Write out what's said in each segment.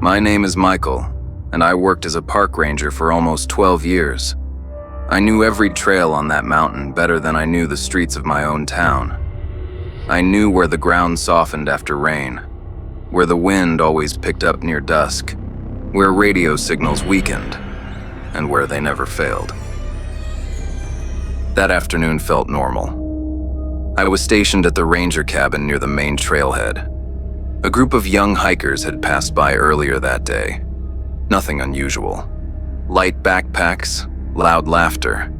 My name is Michael, and I worked as a park ranger for almost 12 years. I knew every trail on that mountain better than I knew the streets of my own town. I knew where the ground softened after rain, where the wind always picked up near dusk, where radio signals weakened, and where they never failed. That afternoon felt normal. I was stationed at the ranger cabin near the main trailhead. A group of young hikers had passed by earlier that day. Nothing unusual. Light backpacks, loud laughter.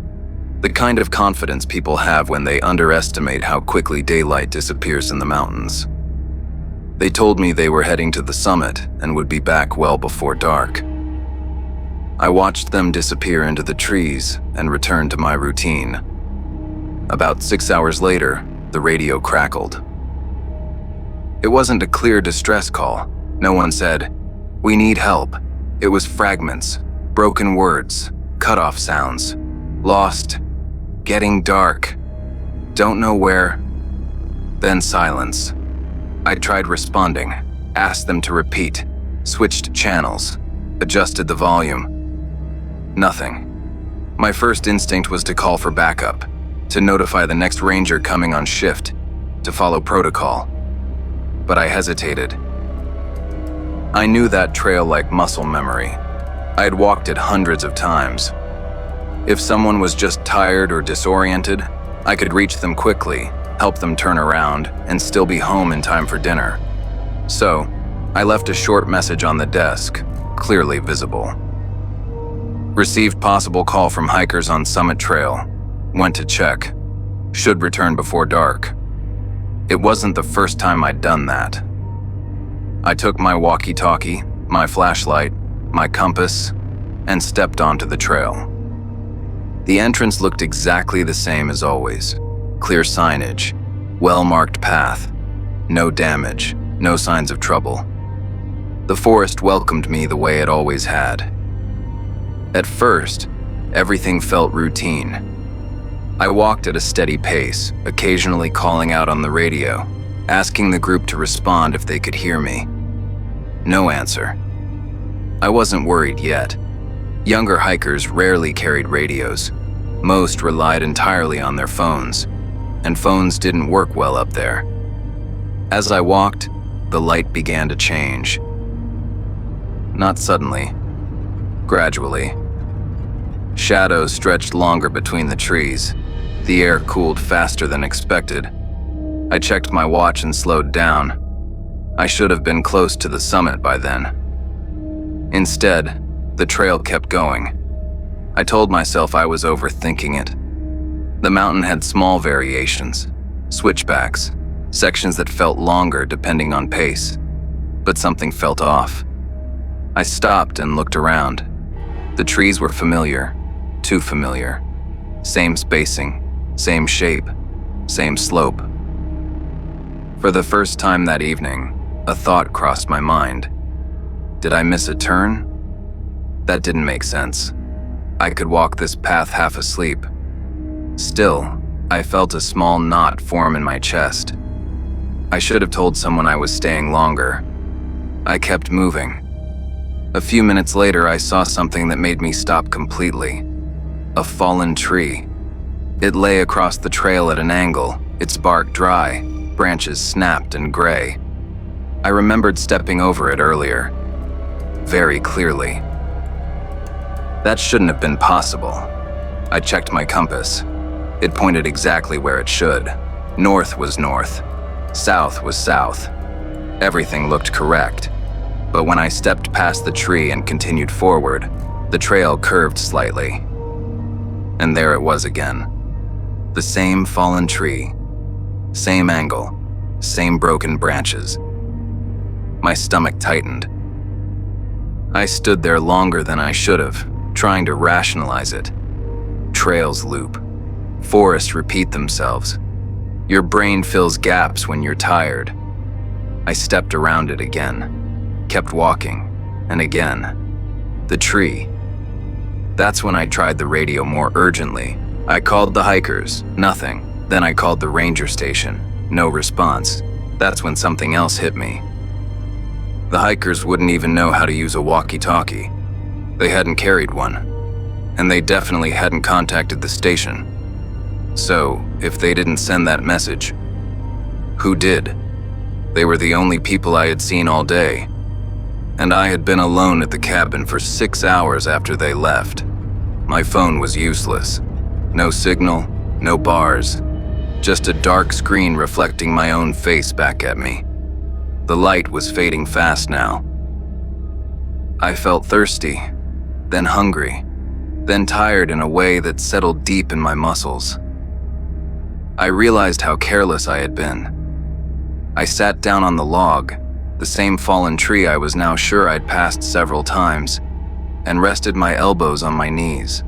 The kind of confidence people have when they underestimate how quickly daylight disappears in the mountains. They told me they were heading to the summit and would be back well before dark. I watched them disappear into the trees and returned to my routine. About 6 hours later, the radio crackled. It wasn't a clear distress call. No one said, "We need help." It was fragments, broken words, cut-off sounds, lost, getting dark, don't know where, then silence. I tried responding, asked them to repeat, switched channels, adjusted the volume. Nothing. My first instinct was to call for backup, to notify the next ranger coming on shift, to follow protocol. But I hesitated. I knew that trail like muscle memory. I had walked it hundreds of times. If someone was just tired or disoriented, I could reach them quickly, help them turn around, and still be home in time for dinner. So, I left a short message on the desk, clearly visible. Received possible call from hikers on Summit Trail. Went to check. Should return before dark. It wasn't the first time I'd done that. I took my walkie-talkie, my flashlight, my compass, and stepped onto the trail. The entrance looked exactly the same as always. Clear signage, well-marked path, no damage, no signs of trouble. The forest welcomed me the way it always had. At first, everything felt routine. I walked at a steady pace, occasionally calling out on the radio, asking the group to respond if they could hear me. No answer. I wasn't worried yet. Younger hikers rarely carried radios. Most relied entirely on their phones, and phones didn't work well up there. As I walked, the light began to change. Not suddenly, gradually. Shadows stretched longer between the trees. The air cooled faster than expected. I checked my watch and slowed down. I should have been close to the summit by then. Instead, the trail kept going. I told myself I was overthinking it. The mountain had small variations, switchbacks, sections that felt longer depending on pace, but something felt off. I stopped and looked around. The trees were familiar, too familiar. Same spacing, same shape, same slope. For the first time that evening, a thought crossed my mind. Did I miss a turn? That didn't make sense. I could walk this path half asleep. Still, I felt a small knot form in my chest. I should have told someone I was staying longer. I kept moving. A few minutes later, I saw something that made me stop completely. A fallen tree. It lay across the trail at an angle, its bark dry, branches snapped and gray. I remembered stepping over it earlier. Very clearly. That shouldn't have been possible. I checked my compass. It pointed exactly where it should. North was north. South was south. Everything looked correct. But when I stepped past the tree and continued forward, the trail curved slightly. And there it was again. The same fallen tree. Same angle. Same broken branches. My stomach tightened. I stood there longer than I should have, trying to rationalize it. Trails loop. Forests repeat themselves. Your brain fills gaps when you're tired. I stepped around it again, kept walking, and again. The tree. That's when I tried the radio more urgently. I called the hikers, nothing. Then I called the ranger station, no response. That's when something else hit me. The hikers wouldn't even know how to use a walkie-talkie. They hadn't carried one, and they definitely hadn't contacted the station. So, if they didn't send that message, who did? They were the only people I had seen all day, and I had been alone at the cabin for 6 hours after they left. My phone was useless. No signal, no bars, just a dark screen reflecting my own face back at me. The light was fading fast now. I felt thirsty, then hungry, then tired in a way that settled deep in my muscles. I realized how careless I had been. I sat down on the log, the same fallen tree I was now sure I'd passed several times, and rested my elbows on my knees.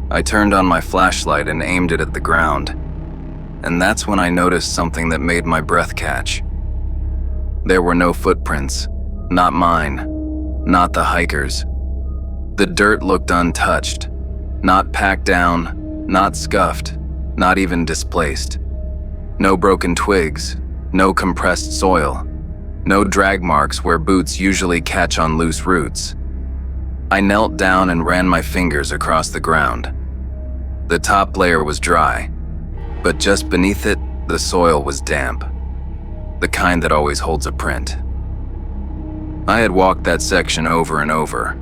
I turned on my flashlight and aimed it at the ground, and that's when I noticed something that made my breath catch. There were no footprints, not mine, not the hikers. The dirt looked untouched, not packed down, not scuffed, not even displaced. No broken twigs, no compressed soil, no drag marks where boots usually catch on loose roots. I knelt down and ran my fingers across the ground. The top layer was dry, but just beneath it, the soil was damp, the kind that always holds a print. I had walked that section over and over.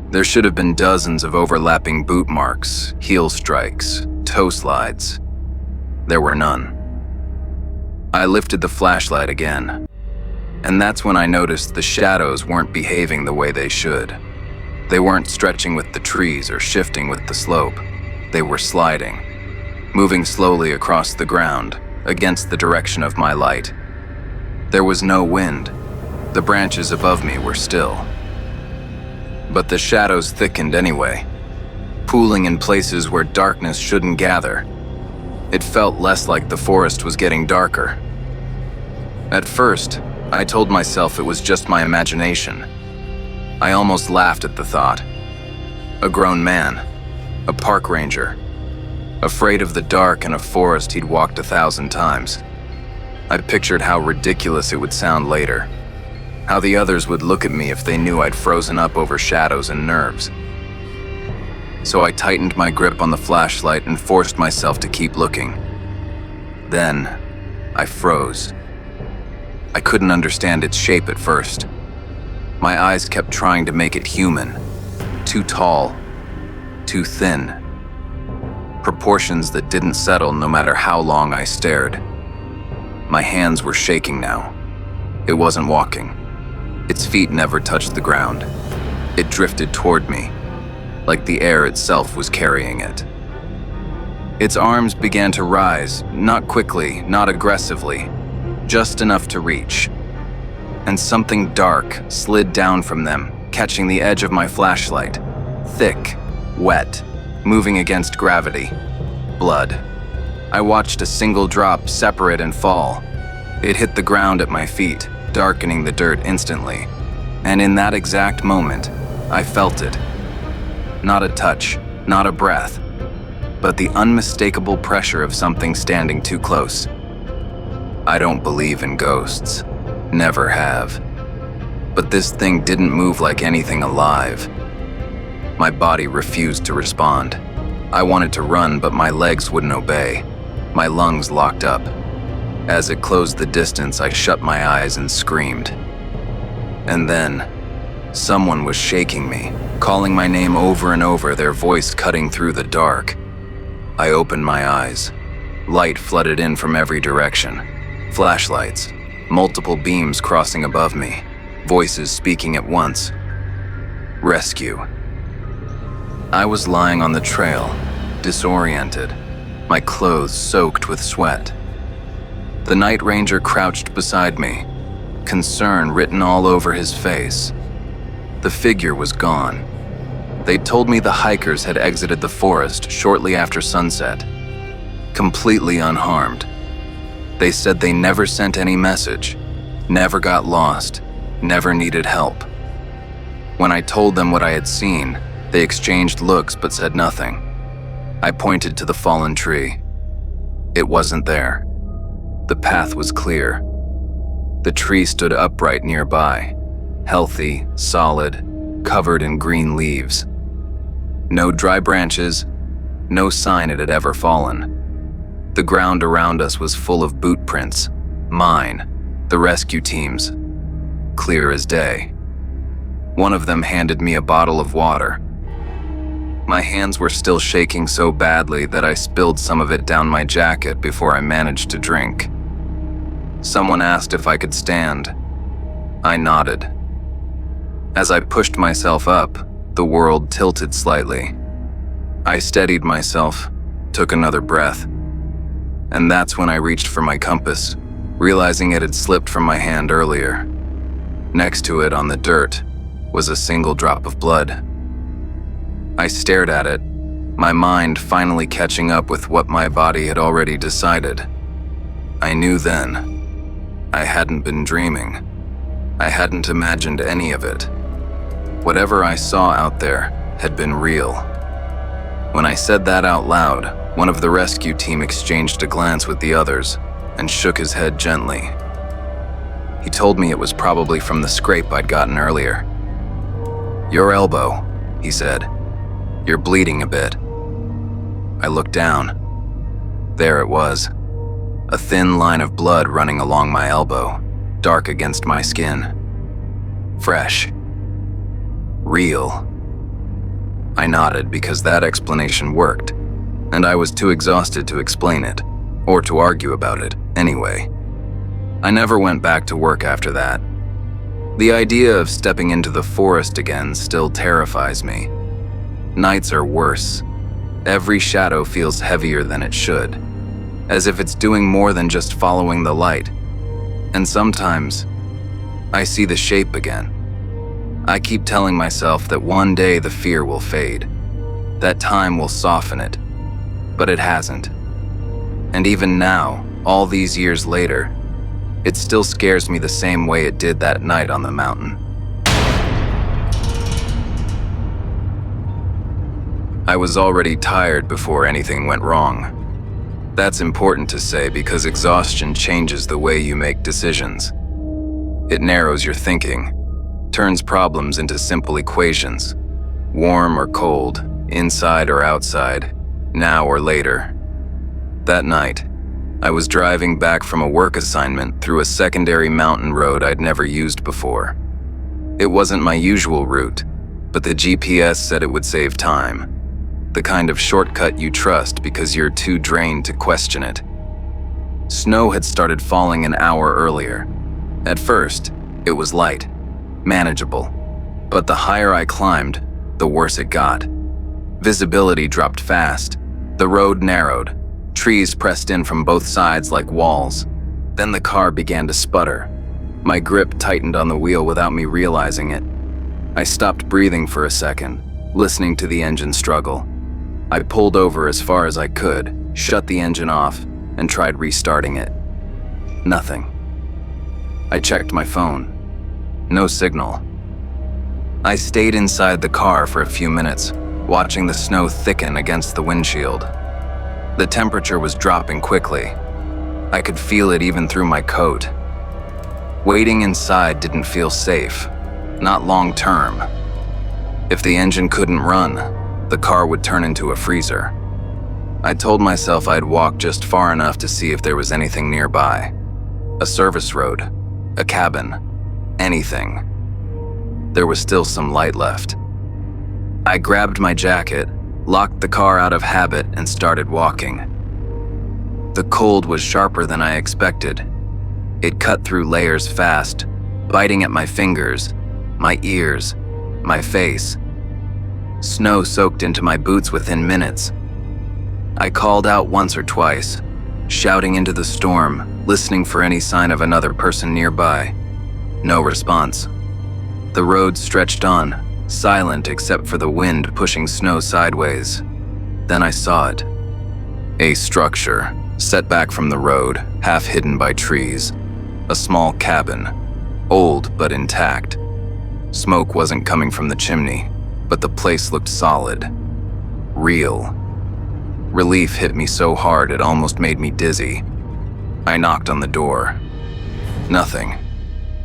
There should have been dozens of overlapping boot marks, heel strikes, toe slides. There were none. I lifted the flashlight again, and that's when I noticed the shadows weren't behaving the way they should. They weren't stretching with the trees or shifting with the slope. They were sliding, moving slowly across the ground, against the direction of my light. There was no wind. The branches above me were still. But the shadows thickened anyway, pooling in places where darkness shouldn't gather. It felt less like the forest was getting darker. At first, I told myself it was just my imagination. I almost laughed at the thought. A grown man, a park ranger, afraid of the dark in a forest he'd walked 1,000 times. I pictured how ridiculous it would sound later, how the others would look at me if they knew I'd frozen up over shadows and nerves. So I tightened my grip on the flashlight and forced myself to keep looking. Then, I froze. I couldn't understand its shape at first. My eyes kept trying to make it human, too tall, too thin. Proportions that didn't settle no matter how long I stared. My hands were shaking now. It wasn't walking. Its feet never touched the ground. It drifted toward me, like the air itself was carrying it. Its arms began to rise, not quickly, not aggressively, just enough to reach. And something dark slid down from them, catching the edge of my flashlight. Thick, wet, moving against gravity. Blood. I watched a single drop separate and fall. It hit the ground at my feet, darkening the dirt instantly. And in that exact moment, I felt it. Not a touch, not a breath, but the unmistakable pressure of something standing too close. I don't believe in ghosts. Never have. But this thing didn't move like anything alive. My body refused to respond. I wanted to run, but my legs wouldn't obey. My lungs locked up. As it closed the distance, I shut my eyes and screamed. And then, someone was shaking me, calling my name over and over, their voice cutting through the dark. I opened my eyes. Light flooded in from every direction. Flashlights, multiple beams crossing above me, voices speaking at once. Rescue. I was lying on the trail, disoriented, my clothes soaked with sweat. The night ranger crouched beside me, concern written all over his face. The figure was gone. They'd told me the hikers had exited the forest shortly after sunset, completely unharmed. They said they never sent any message, never got lost, never needed help. When I told them what I had seen, they exchanged looks but said nothing. I pointed to the fallen tree. It wasn't there. The path was clear. The tree stood upright nearby, healthy, solid, covered in green leaves. No dry branches, no sign it had ever fallen. The ground around us was full of boot prints, mine, the rescue team's, clear as day. One of them handed me a bottle of water. My hands were still shaking so badly that I spilled some of it down my jacket before I managed to drink. Someone asked if I could stand. I nodded. As I pushed myself up, the world tilted slightly. I steadied myself, took another breath, and that's when I reached for my compass, realizing it had slipped from my hand earlier. Next to it on the dirt was a single drop of blood. I stared at it, my mind finally catching up with what my body had already decided. I knew then. I hadn't been dreaming. I hadn't imagined any of it. Whatever I saw out there had been real. When I said that out loud, one of the rescue team exchanged a glance with the others and shook his head gently. He told me it was probably from the scrape I'd gotten earlier. "Your elbow," he said. "You're bleeding a bit." I looked down. There it was. A thin line of blood running along my elbow, dark against my skin. Fresh. Real. I nodded because that explanation worked, and I was too exhausted to explain it, or to argue about it, anyway. I never went back to work after that. The idea of stepping into the forest again still terrifies me. Nights are worse. Every shadow feels heavier than it should, as if it's doing more than just following the light. And sometimes, I see the shape again. I keep telling myself that one day the fear will fade, that time will soften it, but it hasn't. And even now, all these years later, it still scares me the same way it did that night on the mountain. I was already tired before anything went wrong. That's important to say because exhaustion changes the way you make decisions. It narrows your thinking, turns problems into simple equations. Warm or cold, inside or outside, now or later. That night, I was driving back from a work assignment through a secondary mountain road I'd never used before. It wasn't my usual route, but the GPS said it would save time. The kind of shortcut you trust because you're too drained to question it. Snow had started falling an hour earlier. At first, it was light, manageable, but the higher I climbed, the worse it got. Visibility dropped fast, the road narrowed, trees pressed in from both sides like walls. Then the car began to sputter. My grip tightened on the wheel without me realizing it. I stopped breathing for a second, listening to the engine struggle. I pulled over as far as I could, shut the engine off, and tried restarting it. Nothing. I checked my phone. No signal. I stayed inside the car for a few minutes, watching the snow thicken against the windshield. The temperature was dropping quickly. I could feel it even through my coat. Waiting inside didn't feel safe, not long term. If the engine couldn't run, the car would turn into a freezer. I told myself I'd walk just far enough to see if there was anything nearby. A service road, a cabin, anything. There was still some light left. I grabbed my jacket, locked the car out of habit, and started walking. The cold was sharper than I expected. It cut through layers fast, biting at my fingers, my ears, my face. Snow soaked into my boots within minutes. I called out once or twice, shouting into the storm, listening for any sign of another person nearby. No response. The road stretched on, silent except for the wind pushing snow sideways. Then I saw it. A structure, set back from the road, half hidden by trees. A small cabin, old but intact. Smoke wasn't coming from the chimney, but the place looked solid. Real. Relief hit me so hard it almost made me dizzy. I knocked on the door. Nothing.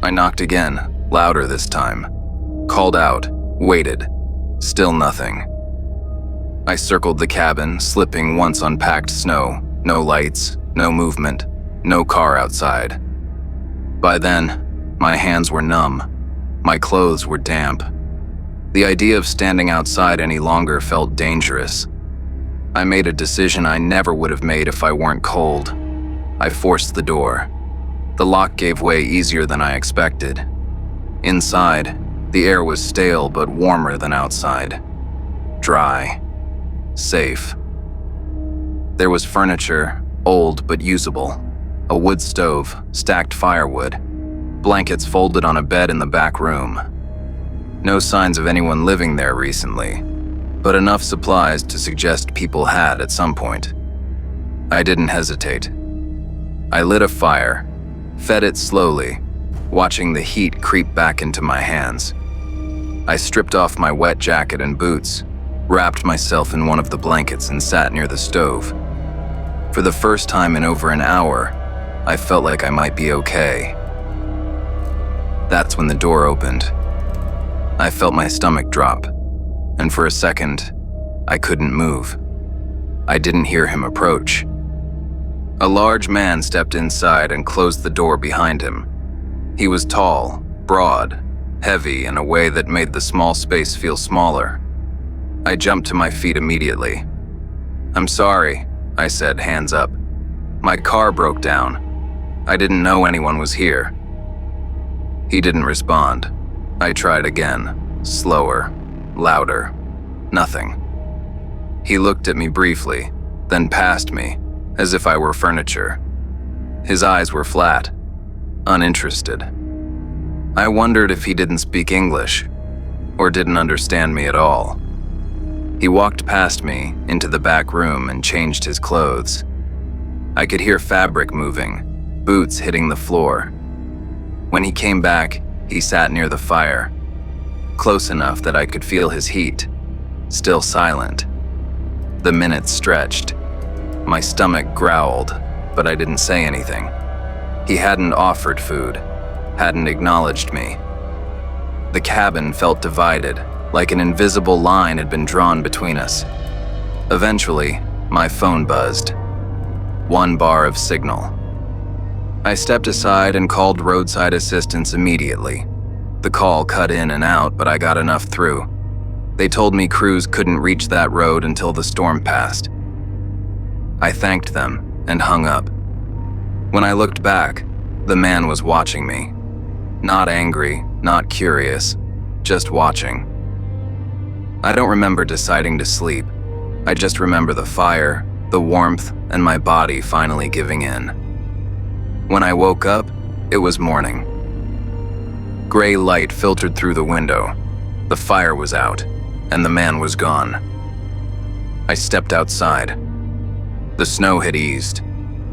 I knocked again, louder this time. Called out, waited. Still nothing. I circled the cabin, slipping once on packed snow. No lights, no movement, no car outside. By then, my hands were numb. My clothes were damp. The idea of standing outside any longer felt dangerous. I made a decision I never would have made if I weren't cold. I forced the door. The lock gave way easier than I expected. Inside, the air was stale but warmer than outside. Dry. Safe. There was furniture, old but usable. A wood stove, stacked firewood. Blankets folded on a bed in the back room. No signs of anyone living there recently, but enough supplies to suggest people had at some point. I didn't hesitate. I lit a fire, fed it slowly, watching the heat creep back into my hands. I stripped off my wet jacket and boots, wrapped myself in one of the blankets and sat near the stove. For the first time in over an hour, I felt like I might be okay. That's when the door opened. I felt my stomach drop, and for a second, I couldn't move. I didn't hear him approach. A large man stepped inside and closed the door behind him. He was tall, broad, heavy in a way that made the small space feel smaller. I jumped to my feet immediately. "I'm sorry," I said, hands up. "My car broke down. I didn't know anyone was here." He didn't respond. I tried again, slower, louder. Nothing. He looked at me briefly, then past me, as if I were furniture. His eyes were flat, uninterested. I wondered if he didn't speak English, or didn't understand me at all. He walked past me into the back room and changed his clothes. I could hear fabric moving, boots hitting the floor. When he came back, he sat near the fire, close enough that I could feel his heat, still silent. The minutes stretched. My stomach growled, but I didn't say anything. He hadn't offered food, hadn't acknowledged me. The cabin felt divided, like an invisible line had been drawn between us. Eventually, my phone buzzed. 1 bar of signal. I stepped aside and called roadside assistance immediately. The call cut in and out, but I got enough through. They told me crews couldn't reach that road until the storm passed. I thanked them and hung up. When I looked back, the man was watching me. Not angry, not curious, just watching. I don't remember deciding to sleep. I just remember the fire, the warmth, and my body finally giving in. When I woke up, it was morning. Gray light filtered through the window. The fire was out, and the man was gone. I stepped outside. The snow had eased.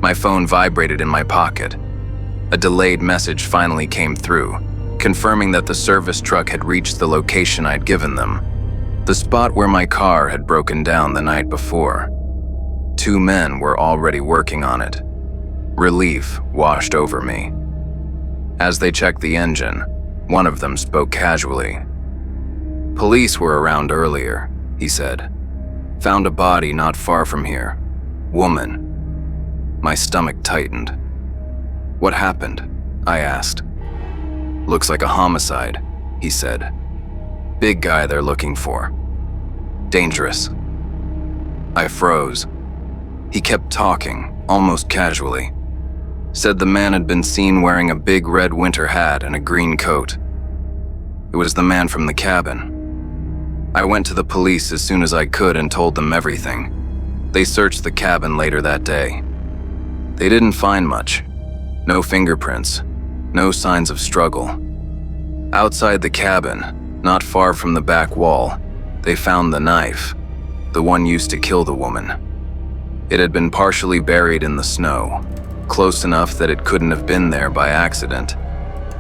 My phone vibrated in my pocket. A delayed message finally came through, confirming that the service truck had reached the location I'd given them, the spot where my car had broken down the night before. 2 men were already working on it. Relief washed over me. As they checked the engine, one of them spoke casually. "Police were around earlier," he said. "Found a body not far from here. Woman." My stomach tightened. "What happened?" I asked. "Looks like a homicide," he said. "Big guy they're looking for. Dangerous." I froze. He kept talking, almost casually. Said the man had been seen wearing a big red winter hat and a green coat. It was the man from the cabin. I went to the police as soon as I could and told them everything. They searched the cabin later that day. They didn't find much. No fingerprints, no signs of struggle. Outside the cabin, not far from the back wall, they found the knife, the one used to kill the woman. It had been partially buried in the snow, close enough that it couldn't have been there by accident.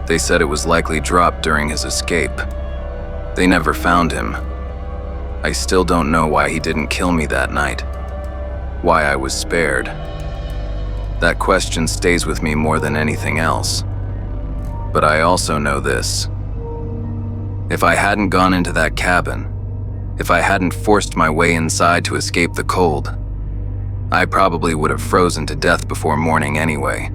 They said it was likely dropped during his escape. They never found him. I still don't know why he didn't kill me that night. Why I was spared. That question stays with me more than anything else. But I also know this. If I hadn't gone into that cabin, if I hadn't forced my way inside to escape the cold, I probably would have frozen to death before morning anyway.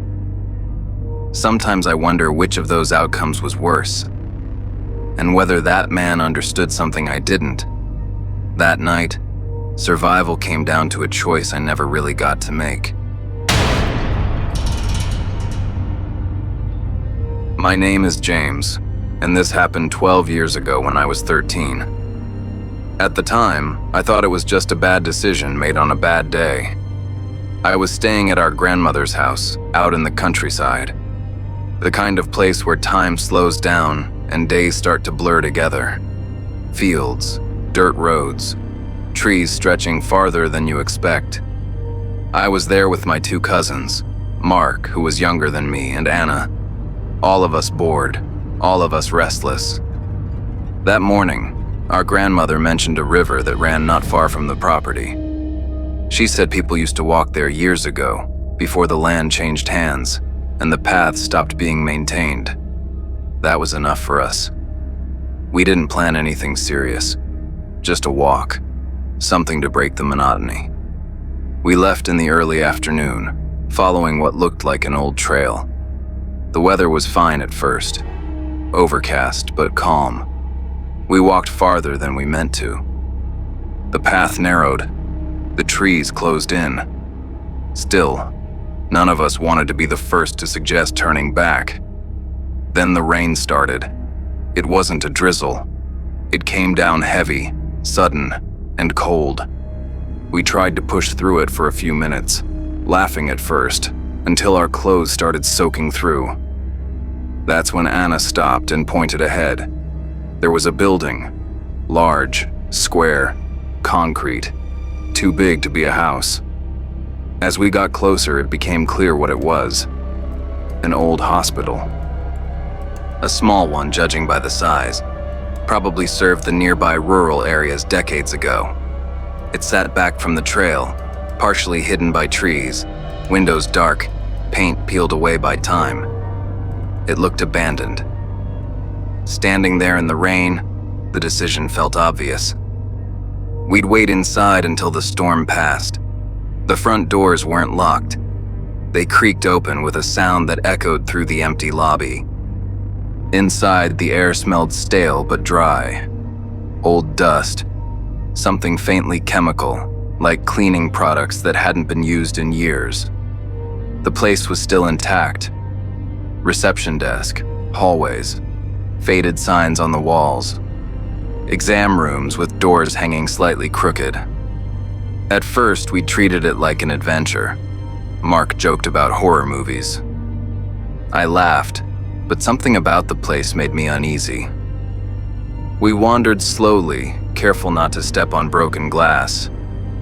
Sometimes I wonder which of those outcomes was worse, and whether that man understood something I didn't. That night, survival came down to a choice I never really got to make. My name is James, and this happened 12 years ago when I was 13. At the time, I thought it was just a bad decision made on a bad day. I was staying at our grandmother's house, out in the countryside. The kind of place where time slows down and days start to blur together. Fields, dirt roads, trees stretching farther than you expect. I was there with my two cousins, Mark, who was younger than me, and Anna. All of us bored, all of us restless. That morning, our grandmother mentioned a river that ran not far from the property. She said people used to walk there years ago, before the land changed hands, and the path stopped being maintained. That was enough for us. We didn't plan anything serious, just a walk, something to break the monotony. We left in the early afternoon, following what looked like an old trail. The weather was fine at first, overcast but calm. We walked farther than we meant to. The path narrowed, the trees closed in. Still, none of us wanted to be the first to suggest turning back. Then the rain started. It wasn't a drizzle. It came down heavy, sudden, and cold. We tried to push through it for a few minutes, laughing at first, until our clothes started soaking through. That's when Anna stopped and pointed ahead. There was a building, large, square, concrete, too big to be a house. As we got closer, it became clear what it was. An old hospital. A small one, judging by the size. Probably served the nearby rural areas decades ago. It sat back from the trail, partially hidden by trees, windows dark, paint peeled away by time. It looked abandoned. Standing there in the rain, the decision felt obvious. We'd wait inside until the storm passed. The front doors weren't locked. They creaked open with a sound that echoed through the empty lobby. Inside, the air smelled stale but dry. Old dust. Something faintly chemical, like cleaning products that hadn't been used in years. The place was still intact. Reception desk, hallways, faded signs on the walls. Exam rooms with doors hanging slightly crooked. At first, we treated it like an adventure. Mark joked about horror movies. I laughed, but something about the place made me uneasy. We wandered slowly, careful not to step on broken glass.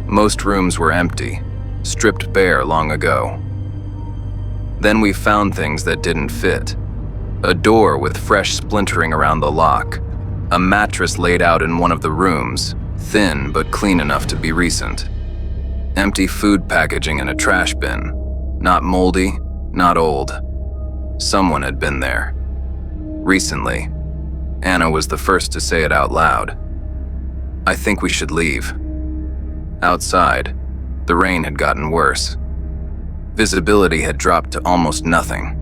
Most rooms were empty, stripped bare long ago. Then we found things that didn't fit. A door with fresh splintering around the lock. A mattress laid out in one of the rooms, thin but clean enough to be recent. Empty food packaging in a trash bin. Not moldy, not old. Someone had been there. Recently. Anna was the first to say it out loud. I think we should leave. Outside, the rain had gotten worse. Visibility had dropped to almost nothing.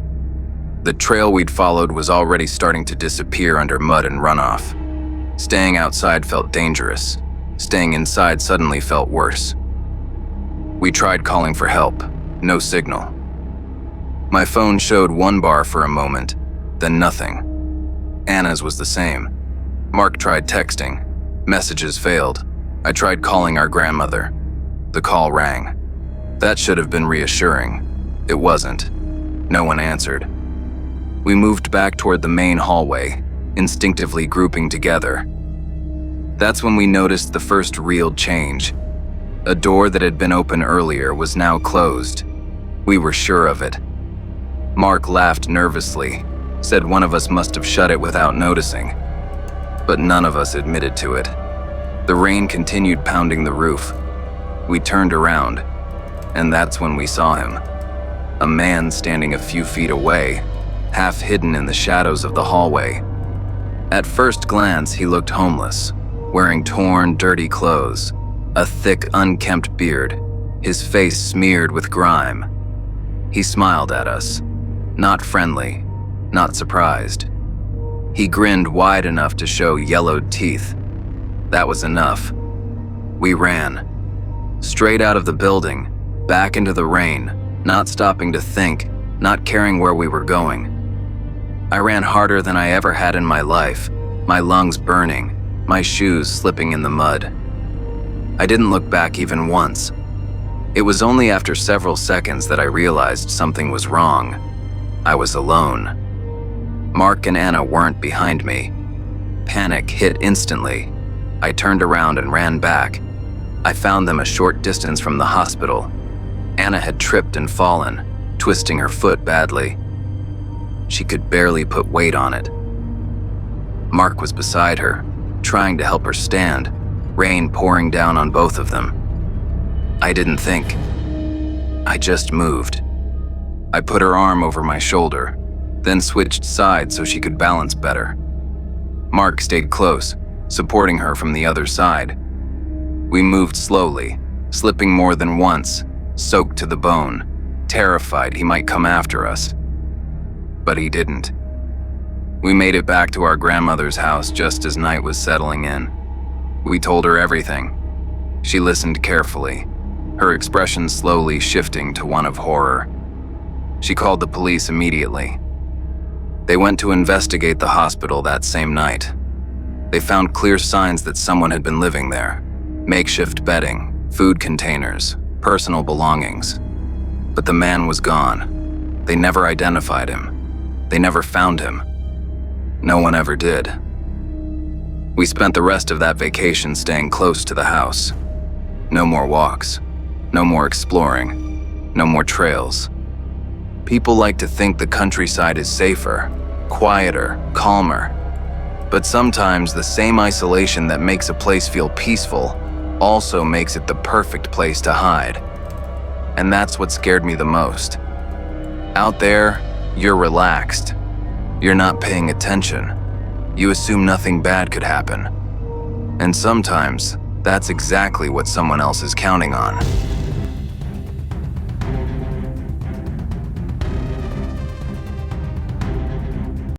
The trail we'd followed was already starting to disappear under mud and runoff. Staying outside felt dangerous. Staying inside suddenly felt worse. We tried calling for help. No signal. My phone showed one bar for a moment, then nothing. Anna's was the same. Mark tried texting. Messages failed. I tried calling our grandmother. The call rang. That should have been reassuring. It wasn't. No one answered. We moved back toward the main hallway, instinctively grouping together. That's when we noticed the first real change. A door that had been open earlier was now closed. We were sure of it. Mark laughed nervously, said one of us must have shut it without noticing. But none of us admitted to it. The rain continued pounding the roof. We turned around, and that's when we saw him. A man standing a few feet away, half hidden in the shadows of the hallway. At first glance, he looked homeless, wearing torn, dirty clothes, a thick, unkempt beard, his face smeared with grime. He smiled at us, not friendly, not surprised. He grinned wide enough to show yellowed teeth. That was enough. We ran. Straight out of the building, back into the rain, not stopping to think, not caring where we were going. I ran harder than I ever had in my life, my lungs burning, my shoes slipping in the mud. I didn't look back even once. It was only after several seconds that I realized something was wrong. I was alone. Mark and Anna weren't behind me. Panic hit instantly. I turned around and ran back. I found them a short distance from the hospital. Anna had tripped and fallen, twisting her foot badly. She could barely put weight on it. Mark was beside her, trying to help her stand, rain pouring down on both of them. I didn't think. I just moved. I put her arm over my shoulder, then switched sides so she could balance better. Mark stayed close, supporting her from the other side. We moved slowly, slipping more than once, soaked to the bone, terrified he might come after us. But he didn't. We made it back to our grandmother's house just as night was settling in. We told her everything. She listened carefully, her expression slowly shifting to one of horror. She called the police immediately. They went to investigate the hospital that same night. They found clear signs that someone had been living there. Makeshift bedding, food containers, personal belongings. But the man was gone. They never identified him. They never found him. No one ever did. We spent the rest of that vacation staying close to the house. No more walks. No more exploring. No more trails. People like to think the countryside is safer, quieter, calmer. But sometimes the same isolation that makes a place feel peaceful also makes it the perfect place to hide. And that's what scared me the most. Out there, you're relaxed. You're not paying attention. You assume nothing bad could happen. And sometimes, that's exactly what someone else is counting on.